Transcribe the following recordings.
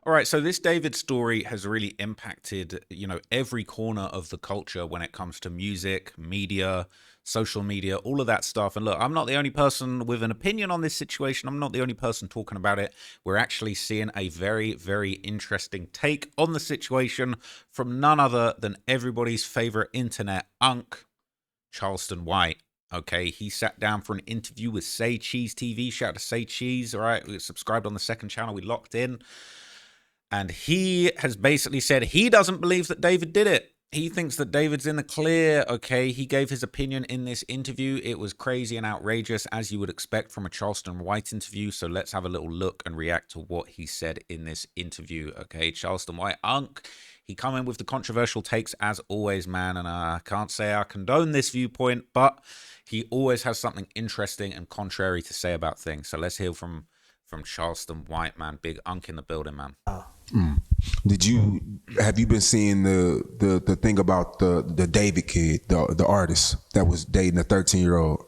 All right, so this David story has really impacted, every corner of the culture when it comes to music, media, social media, all of that stuff. And look, I'm not the only person with an opinion on this situation. I'm not the only person talking about it. We're actually seeing a very, very interesting take on the situation from none other than everybody's favorite internet unk, Charleston White. Okay, he sat down for an interview with Say Cheese TV. Shout out to Say Cheese. All right, we subscribed on the second channel. We locked in. And he has basically said he doesn't believe that David did it. He thinks that David's in the clear, okay? He gave his opinion in this interview. It was crazy and outrageous, as you would expect from a Charleston White interview. So let's have a little look and react to what he said in this interview, okay? Charleston White, unk. He come in with the controversial takes, as always, man. And I can't say I condone this viewpoint, but he always has something interesting and contrary to say about things. So let's hear from Charleston White, man. Big unk in the building, man. Have you been seeing the thing about the David kid, the artist that was dating a 13-year-old?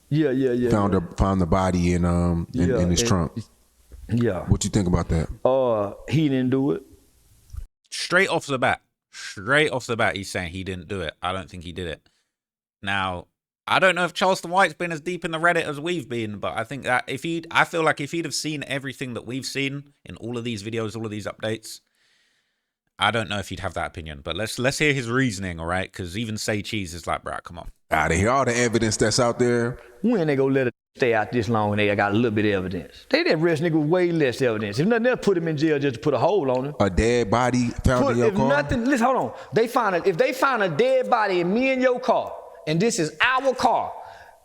Yeah. Found the body in his trunk. Yeah. What you think about that? He didn't do it. Straight off the bat, he's saying he didn't do it. I don't think he did it. Now, I don't know if Charleston White's been as deep in the Reddit as we've been, but I think that I feel like if he'd have seen everything that we've seen in all of these videos, all of these updates, I don't know if he'd have that opinion. But let's hear his reasoning, all right? Because even Say Cheese is like, bro, come on. Out of here, all the evidence that's out there. When they gonna let it stay out this long and they got a little bit of evidence? They didn't arrest nigga with way less evidence. If nothing else, put him in jail just to put a hole on him. A dead body found in your car? Listen, hold on. If they find a dead body in me and your car, and this is our car,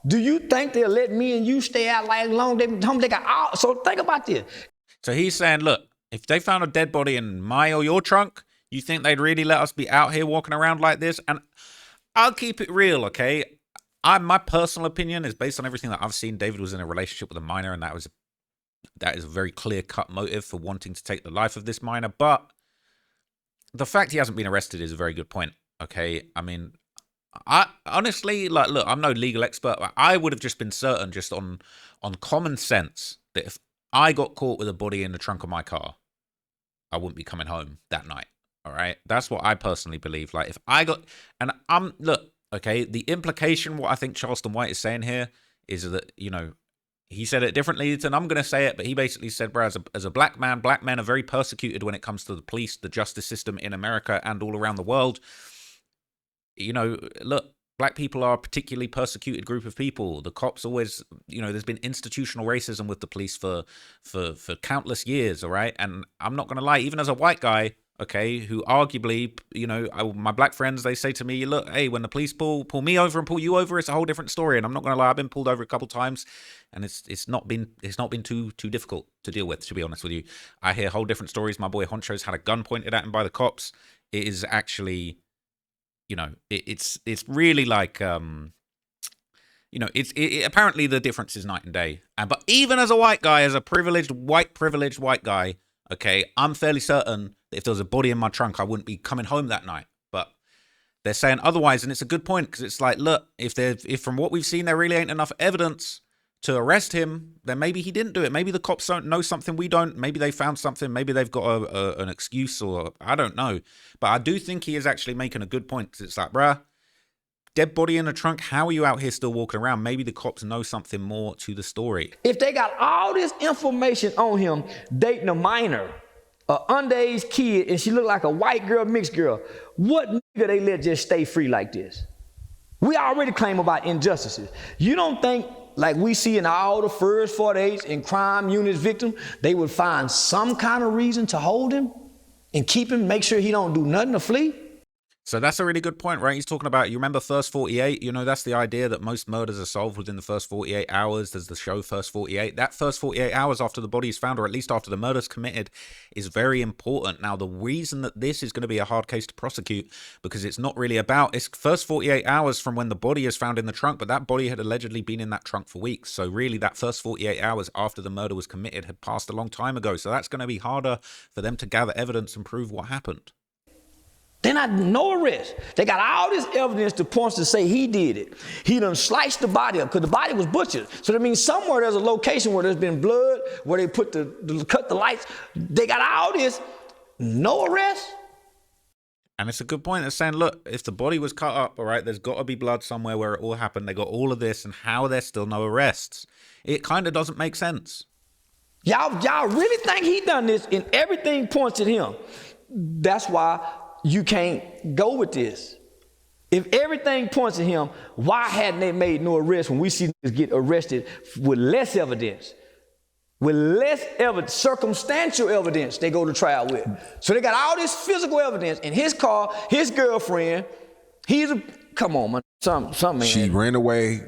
do you think they'll let me and you stay out like long? They got out. So think about this. So he's saying, look, if they found a dead body in my or your trunk, you think they'd really let us be out here walking around like this? And I'll keep it real, okay? My personal opinion is based on everything that I've seen. David was in a relationship with a minor, and that is a very clear-cut motive for wanting to take the life of this minor. But the fact he hasn't been arrested is a very good point, okay? I mean, I honestly, like, look, I'm no legal expert, but I would have just been certain, just on common sense, that if I got caught with a body in the trunk of my car, I wouldn't be coming home that night. All right, that's what I personally believe. Like, if I got, and look, okay, the implication, what I think Charleston White is saying here is that, he said it differently than I'm going to say it, but he basically said, bro, as a black man, black men are very persecuted when it comes to the police, the justice system in America and all around the world. Look, black people are a particularly persecuted group of people. The cops always, there's been institutional racism with the police for countless years, all right? And I'm not going to lie, even as a white guy, okay, who arguably, my black friends, they say to me, look, hey, when the police pull me over and pull you over, it's a whole different story. And I'm not going to lie, I've been pulled over a couple times, and it's not been too difficult to deal with, to be honest with you. I hear whole different stories. My boy Honcho's had a gun pointed at him by the cops. It is actually, it's really like, apparently the difference is night and day. But even as a white guy, as a privileged white guy, okay, I'm fairly certain that if there was a body in my trunk, I wouldn't be coming home that night. But they're saying otherwise, and it's a good point, because it's like, look, if from what we've seen, there really ain't enough evidence to arrest him, then maybe he didn't do it. Maybe the cops don't know something we don't. Maybe they found something. Maybe they've got an excuse, or I don't know. But I do think he is actually making a good point, because it's like, bruh, dead body in the trunk, how are you out here still walking around? Maybe the cops know something more to the story. If they got all this information on him dating a minor, an underage kid, and she looked like a white girl, mixed girl, what nigga they let just stay free like this? We already claim about injustices. You don't think, like we see in all the first 48s and crime units victims, they would find some kind of reason to hold him and keep him, make sure he don't do nothing to flee? So that's a really good point, right? He's talking about, you remember First 48? That's the idea that most murders are solved within the first 48 hours. There's the show First 48. That first 48 hours after the body is found, or at least after the murder's committed, is very important. Now, the reason that this is going to be a hard case to prosecute, because it's not really about, it's first 48 hours from when the body is found in the trunk, but that body had allegedly been in that trunk for weeks. So really, that first 48 hours after the murder was committed had passed a long time ago. So that's going to be harder for them to gather evidence and prove what happened. They're not, no arrest. They got all this evidence to point to say he did it. He done sliced the body up because the body was butchered. So that means somewhere there's a location where there's been blood, where they put cut the lights. They got all this, no arrest. And it's a good point. They're saying, look, if the body was cut up, all right, there's got to be blood somewhere where it all happened. They got all of this, and how there's still no arrests. It kind of doesn't make sense. Y'all really think he done this and everything points at him? That's why you can't go with this. If everything points at him, why hadn't they made no arrest when we see niggas get arrested with less evidence? With less evidence, circumstantial evidence they go to trial with. So they got all this physical evidence in his car, his girlfriend. Come on, man. Something. She ran away.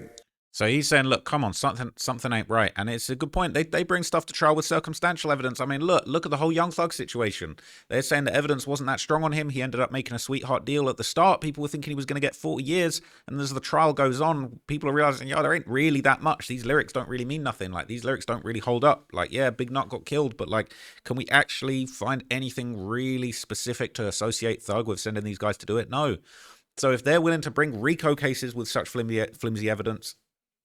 So he's saying, look, come on, something ain't right. And it's a good point. They bring stuff to trial with circumstantial evidence. I mean, look at the whole Young Thug situation. They're saying the evidence wasn't that strong on him. He ended up making a sweetheart deal at the start. People were thinking he was going to get 40 years. And as the trial goes on, people are realizing, there ain't really that much. These lyrics don't really mean nothing. Like, these lyrics don't really hold up. Like, yeah, Big Nut got killed, but like, can we actually find anything really specific to associate Thug with sending these guys to do it? No. So if they're willing to bring RICO cases with such flimsy evidence,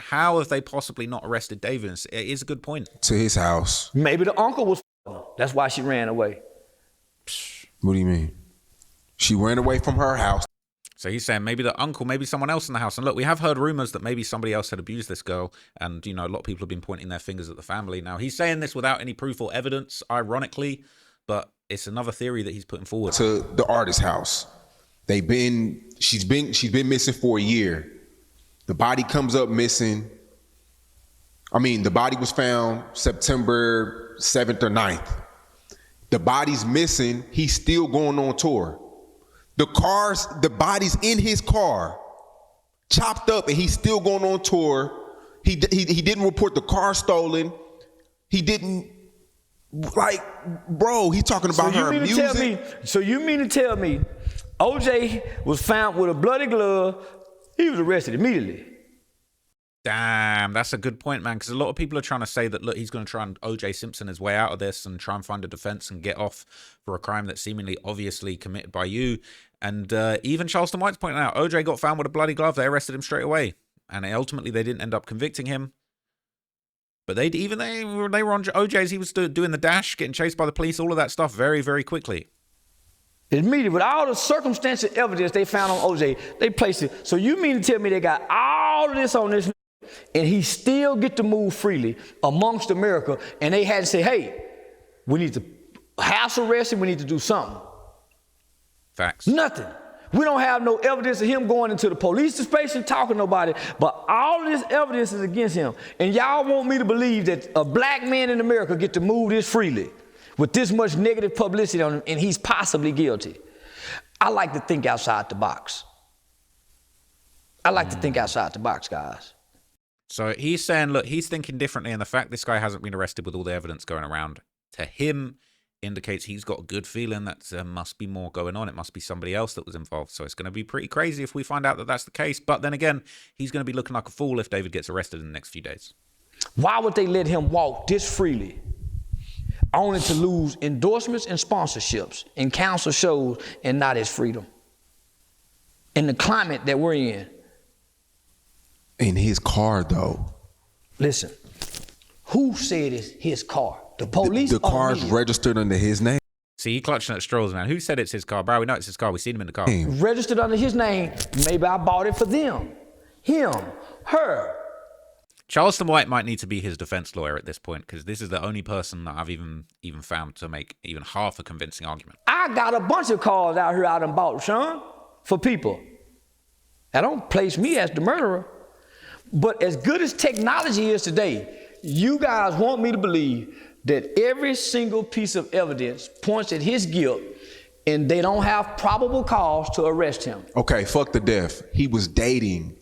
how have they possibly not arrested Davis? It is a good point. To his house. Maybe the uncle was that's why she ran away. What do you mean? She ran away from her house. So he's saying maybe the uncle, maybe someone else in the house. And look, we have heard rumors that maybe somebody else had abused this girl. And, a lot of people have been pointing their fingers at the family. Now, he's saying this without any proof or evidence, ironically, but it's another theory that he's putting forward. To the artist's house. She's been missing for a year. The body comes up missing. The body was found September 7th or 9th. The body's missing. He's still going on tour. The body's in his car, chopped up, and he's still going on tour. He didn't report the car stolen. He didn't, he's talking about her music. So you mean to tell me OJ was found with a bloody glove, he was arrested immediately? Damn, that's a good point, man, because a lot of people are trying to say that, look, he's going to try and O.J. Simpson his way out of this and try and find a defense and get off for a crime that's seemingly obviously committed by you. And even Charleston White's pointing out, O.J. got found with a bloody glove. They arrested him straight away. And ultimately, they didn't end up convicting him. But they were on O.J.'s. He was doing the dash, getting chased by the police, all of that stuff very, very quickly. Immediately, with all the circumstantial evidence they found on OJ, they placed it. So you mean to tell me they got all of this on this and he still get to move freely amongst America, and they had to say, hey, we need to house arrest him, we need to do something. Facts. Nothing. We don't have no evidence of him going into the police station talking to nobody, but all of this evidence is against him. And y'all want me to believe that a black man in America get to move this freely with this much negative publicity on him, and he's possibly guilty. I like to think outside the box. I like to think outside the box, guys. So he's saying, look, he's thinking differently, and the fact this guy hasn't been arrested with all the evidence going around, to him, indicates he's got a good feeling that there must be more going on. It must be somebody else that was involved. So it's going to be pretty crazy if we find out that that's the case. But then again, he's going to be looking like a fool if David gets arrested in the next few days. Why would they let him walk this freely, only to lose endorsements and sponsorships and council shows and not his freedom? In the climate that we're in. In his car, though. Listen, who said it's his car? The police? The car's registered under his name. See, he clutching at straws, man. Who said it's his car? Bro, we know it's his car. We seen him in the car. Registered under his name. Maybe I bought it for them. Him. Her. Charleston White might need to be his defense lawyer at this point, because this is the only person that I've even found to make even half a convincing argument. I got a bunch of cars out here I done bought, Sean, for people. That don't place me as the murderer. But as good as technology is today, you guys want me to believe that every single piece of evidence points at his guilt, and they don't have probable cause to arrest him. Okay, fuck the death. He was dating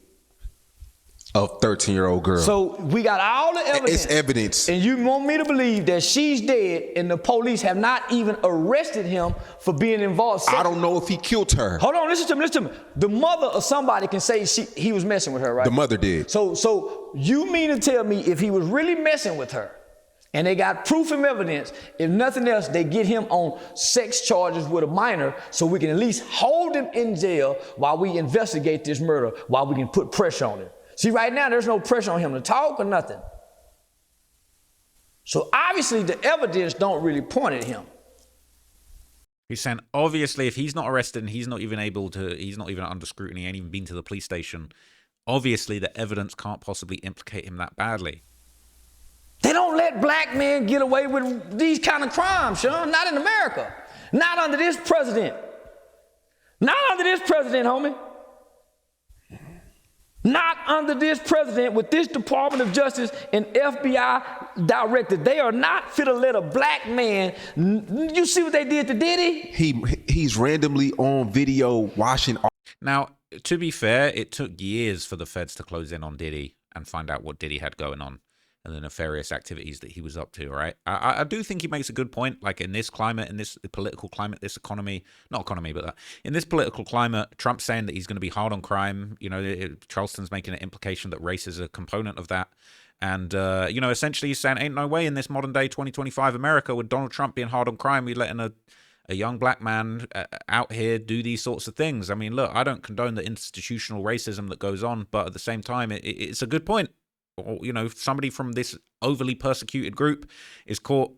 a 13-year-old girl. So we got all the evidence. It's evidence. And you want me to believe that she's dead and the police have not even arrested him for being involved. I don't know if he killed her. Hold on, listen to me. The mother of somebody can say he was messing with her, right? The mother did. So you mean to tell me if he was really messing with her And they got proof and evidence. If nothing else, they get him on sex charges with a minor so we can at least hold him in jail while we investigate this murder, while we can put pressure on him. See, right now, there's no pressure on him to talk or nothing. So obviously, the evidence don't really point at him. He's saying, obviously, if he's not arrested and he's not even under scrutiny, ain't even been to the police station, obviously the evidence can't possibly implicate him that badly. They don't let black men get away with these kind of crimes, Sean. Not in America. Not under this president. Not under this president, homie. Not under this president with this Department of Justice and FBI director. They are not fit to let a black man. You see what they did to Diddy? He's randomly on video washing. Now, to be fair, it took years for the feds to close in on Diddy and find out what Diddy had going on and the nefarious activities that he was up to, right? I do think he makes a good point. Like in this climate, in this political climate, this economy, not economy, but in this political climate, Trump's saying that he's going to be hard on crime. You know, Charleston's making an implication that race is a component of that. And, you know, essentially he's saying, ain't no way in this modern day 2025 America with Donald Trump being hard on crime, we're letting a young black man out here do these sorts of things. I mean, look, I don't condone the institutional racism that goes on, but at the same time, it's a good point. You know, somebody from this overly persecuted group is caught,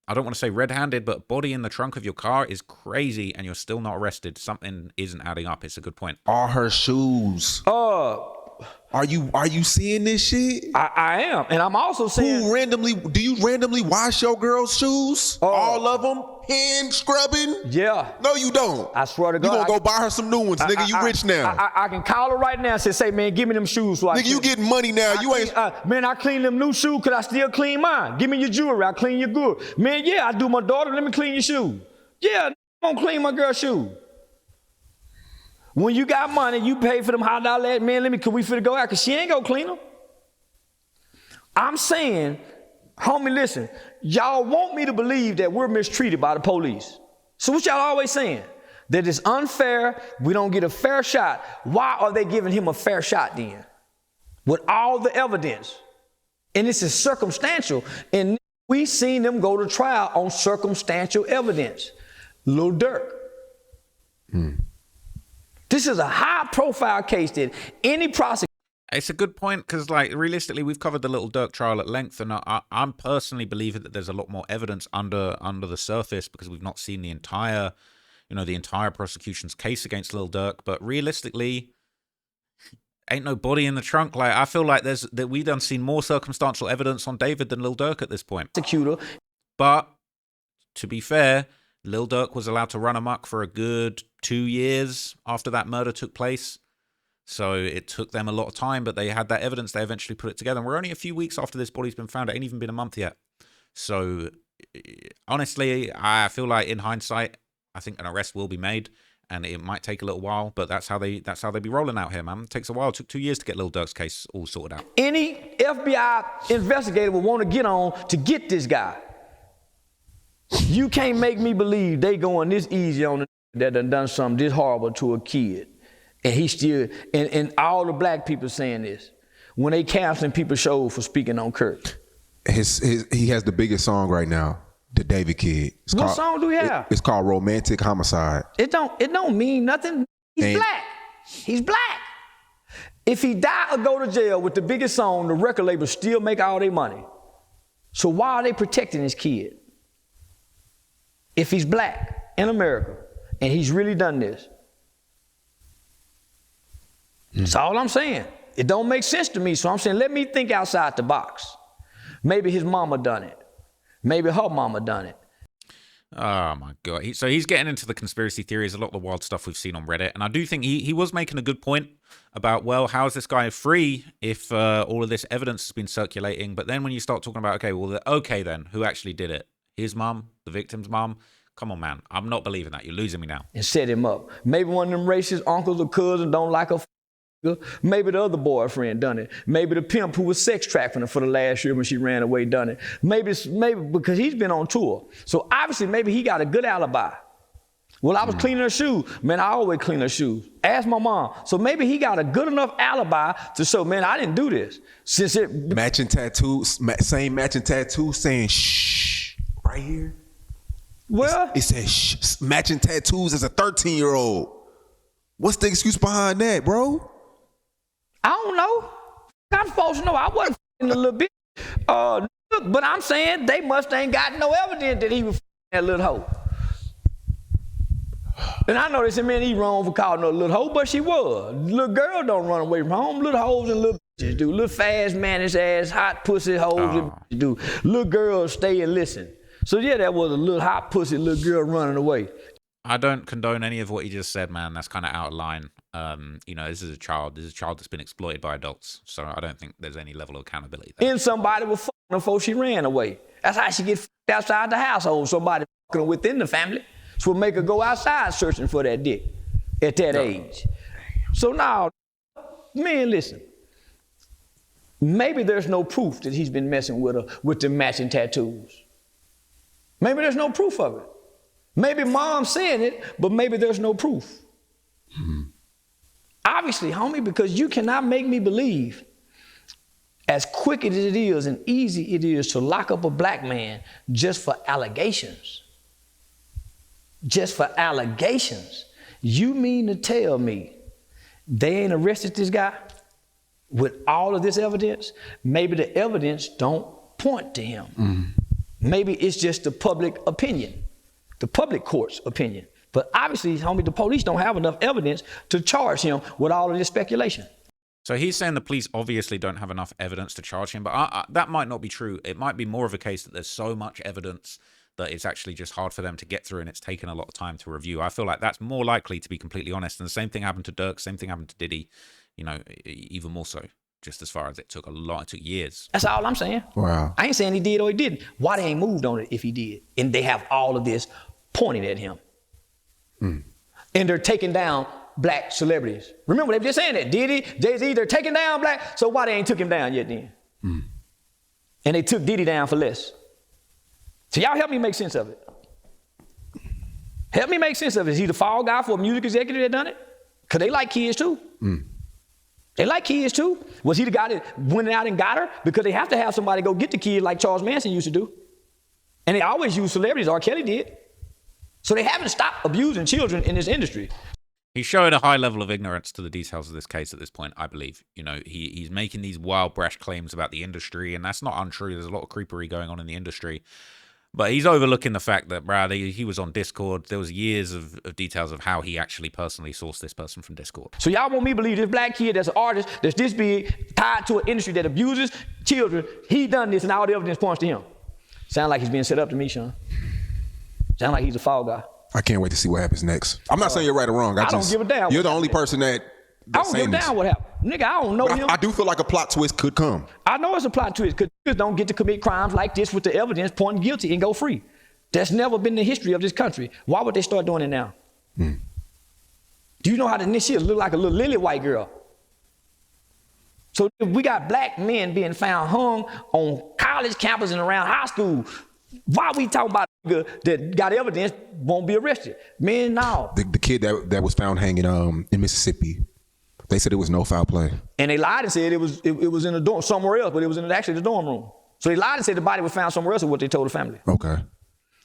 I don't want to say red-handed, but body in the trunk of your car is crazy and you're still not arrested. Something isn't adding up. It's a good point. Are her shoes? Are you seeing this shit? I am. And I'm also saying, do you randomly wash your girl's shoes? All of them? Hand scrubbing? Yeah. No, you don't. I swear to God. You gonna go buy her some new ones, nigga. You rich now. I can call her right now and say, man, give me them shoes. So nigga, you getting money now. Man, I clean them new shoes because I still clean mine. Give me your jewelry. I clean your good. Man, yeah, I do my daughter. Let me clean your shoes. Yeah, I'm gonna clean my girl's shoes. When you got money, you pay for them $100. Man, can we finna go out? Because she ain't gonna clean them. I'm saying, homie, listen, y'all want me to believe that we're mistreated by the police. So what y'all always saying? That it's unfair, we don't get a fair shot. Why are they giving him a fair shot then? With all the evidence. And this is circumstantial. And we seen them go to trial on circumstantial evidence. Lil Durk. This is a high-profile case that any prosecutor. It's a good point because, like, realistically, we've covered the Little Durk trial at length, and I'm personally believing that there's a lot more evidence under the surface because we've not seen the entire prosecution's case against Lil Durk. But realistically, ain't no body in the trunk. Like, I feel like we done seen more circumstantial evidence on David than Lil Durk at this point. But to be fair, Lil Durk was allowed to run amok for a good 2 years after that murder took place. So it took them a lot of time, but they had that evidence. They eventually put it together. And we're only a few weeks after this body's been found. It ain't even been a month yet. So honestly, I feel like in hindsight, I think an arrest will be made. And it might take a little while, but that's how they be rolling out here, man. It takes a while. It took 2 years to get Lil Durk's case all sorted out. Any FBI investigator would want to get on to get this guy. You can't make me believe they going this easy on that done something this horrible to a kid. And he still, and all the black people saying this. When they canceling people's shows for speaking on Kirk. He has the biggest song right now, the David Kid. What song do he have? It's called Romantic Homicide. It don't mean nothing. He's black. He's black. If he die or go to jail with the biggest song, the record label still make all their money. So why are they protecting this kid? If he's black in America and he's really done this. That's all I'm saying. It don't make sense to me. So I'm saying, let me think outside the box. Maybe his mama done it. Maybe her mama done it. Oh my God. So he's getting into the conspiracy theories, a lot of the wild stuff we've seen on Reddit. And I do think he was making a good point about, well, how is this guy free if all of this evidence has been circulating? But then when you start talking about, okay, then who actually did it? His mom, the victim's mom. Come on, man. I'm not believing that. You're losing me now. And set him up. Maybe one of them racist uncles or cousins don't like a maybe the other boyfriend done it. Maybe the pimp who was sex trafficking her for the last year when she ran away done it. Maybe because he's been on tour. So obviously maybe he got a good alibi. Well, I was cleaning her shoes. Man, I always clean her shoes. Ask my mom. So maybe he got a good enough alibi to show, man, I didn't do this. Since it Matching tattoos, same matching tattoo saying shh right here. well, It says shh, matching tattoos as a 13-year-old. What's the excuse behind that, bro? I don't know. I'm supposed to know. I wasn't f***ing a little bit. But I'm saying they must ain't got no evidence that he was f***ing that little hoe. And I know they said, man, he wrong for calling her a little hoe, but she was. Little girl don't run away from home. Little hoes and little bitches do. Little fast mannish ass, hot pussy hoes and bitches do. Little girls stay and listen. So yeah, that was a little hot pussy little girl running away. I don't condone any of what you just said, man. That's kind of out of line. You know, this is a child. This is a child that's been exploited by adults. So I don't think there's any level of accountability there. And somebody was fucking her before she ran away. That's how she get fucked outside the household. Somebody fucking her within the family. So what make her go outside searching for that dick at that age. So now, man, listen. Maybe there's no proof that he's been messing with her with the matching tattoos. Maybe there's no proof of it. Maybe mom's saying it, but maybe there's no proof. Obviously, homie, because you cannot make me believe as quick as it is and easy it is to lock up a black man just for allegations. Just for allegations. You mean to tell me they ain't arrested this guy with all of this evidence? Maybe the evidence don't point to him. Maybe it's just the public opinion. The public court's opinion. But obviously, homie, the police don't have enough evidence to charge him with all of this speculation. So he's saying the police obviously don't have enough evidence to charge him, but that might not be true. It might be more of a case that there's so much evidence that it's actually just hard for them to get through and it's taken a lot of time to review. I feel like that's more likely, to be completely honest. And the same thing happened to Dirk, same thing happened to Diddy, you know, even more so. Just as far as it took it took years. That's all I'm saying. Wow. I ain't saying he did or he didn't. Why they ain't moved on it if he did? And they have all of this pointing at him. And they're taking down black celebrities. Remember, they were just saying that. Diddy, Jay-Z, they're taking down black. So why they ain't took him down yet then? And they took Diddy down for less. So y'all help me make sense of it. Help me make sense of it. Is he the fall guy for a music executive that done it? Because they like kids too. They like kids too. Was he the guy that went out and got her? Because they have to have somebody go get the kid like Charles Manson used to do. And they always use celebrities. R. Kelly did. So they haven't stopped abusing children in this industry. He's showing a high level of ignorance to the details of this case at this point, I believe. You know, he's making these wild, brash claims about the industry, and that's not untrue. There's a lot of creepery going on in the industry. But he's overlooking the fact that, Brad, he was on Discord. There was years of details of how he actually personally sourced this person from Discord. So y'all want me to believe this black kid that's an artist, that's this big, tied to an industry that abuses children, he done this and all the evidence points to him. Sound like he's being set up to me, Sean. Sound like he's a fall guy. I can't wait to see what happens next. I'm not saying you're right or wrong. I don't give a damn. You're the only person I don't give a damn what happened. Nigga, I don't know him. I do feel like a plot twist could come. I know it's a plot twist because niggas don't get to commit crimes like this with the evidence pointing guilty and go free. That's never been the history of this country. Why would they start doing it now? Do you know how this shit look like a little lily white girl? So if we got black men being found hung on college campus and around high school, why we talking about a nigga that got evidence won't be arrested? Man, no. The kid that was found hanging in Mississippi, they said it was no foul play. And they lied and said it was in a dorm somewhere else, but it was in actually the dorm room. So they lied and said the body was found somewhere else, is what they told the family. Okay.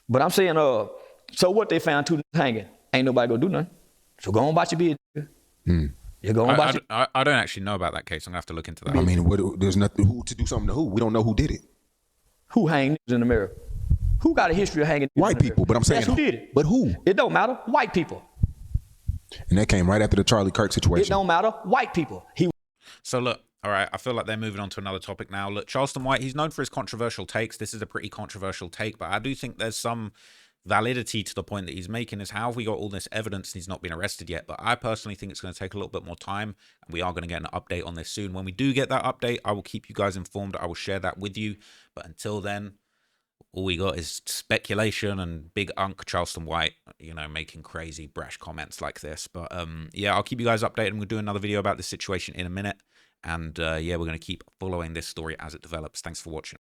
But I'm saying, so what, they found two niggas hanging? Ain't nobody gonna do nothing. So go on about your business. You go on about I don't actually know about that case. I'm gonna have to look into that. I mean, there's nothing who to do something to who. We don't know who did it. Who hanged niggas in America? Who got a history of hanging niggas White people, but I'm saying that's who did it. But who? It don't matter. White people. And that came right after the Charlie Kirk situation. It don't matter. White people. So look, all right, I feel like they're moving on to another topic now. Look, Charleston White, he's known for his controversial takes. This is a pretty controversial take, but I do think there's some validity to the point that he's making is how have we got all this evidence and he's not been arrested yet? But I personally think it's going to take a little bit more time, and we are going to get an update on this soon. When we do get that update, I will keep you guys informed. I will share that with you. But until then, all we got is speculation and big unk Charleston White, you know, making crazy brash comments like this. But yeah, I'll keep you guys updated. We'll do another video about this situation in a minute. And yeah, we're going to keep following this story as it develops. Thanks for watching.